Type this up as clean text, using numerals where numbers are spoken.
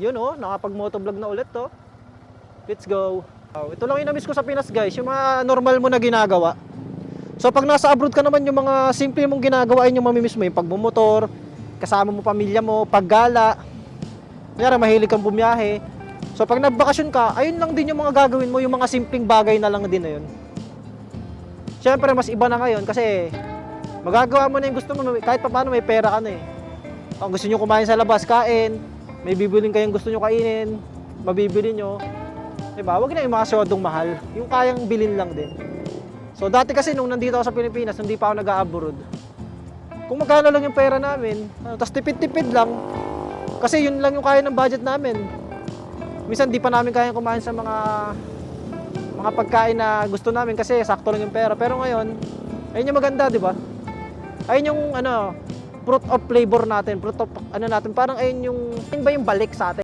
Yun oh, nakapag-motovlog na ulit to. Let's go. Ito lang yung na-miss ko sa Pinas guys, yung mga normal mo na ginagawa. So pag nasa abroad ka naman, yung mga simple mong ginagawa, yun yung mamimiss mo. Yung pagmumotor, kasama mo pamilya mo, paggala. Kunyari mahilig kang bumiyahe. So pag nagbakasyon ka, ayun lang din yung mga gagawin mo, yung mga simpleng bagay na lang din na yun. Siyempre mas iba na ngayon kasi magagawa mo na yung gusto mo, kahit pa paano may pera ka na eh. Kung gusto nyo kumain sa labas, kain. May bibilin kayong gusto nyo kainin, mabibili nyo. Diba? Huwag na yung mga syodong mahal. Yung kayang bilhin lang din. So dati kasi nung nandito ako sa Pilipinas, hindi pa ako nag-a-abroad, kung magkano lang yung pera namin, tapos tipid-tipid lang. Kasi yun lang yung kaya ng budget namin. Minsan di pa namin kaya kumain sa mga pagkain na gusto namin kasi sakto lang yung pera. Pero ngayon, ayun yung maganda, di ba? Ayun yung fruit of flavor natin, fruit of natin, parang ayun ba yung balik sa atin.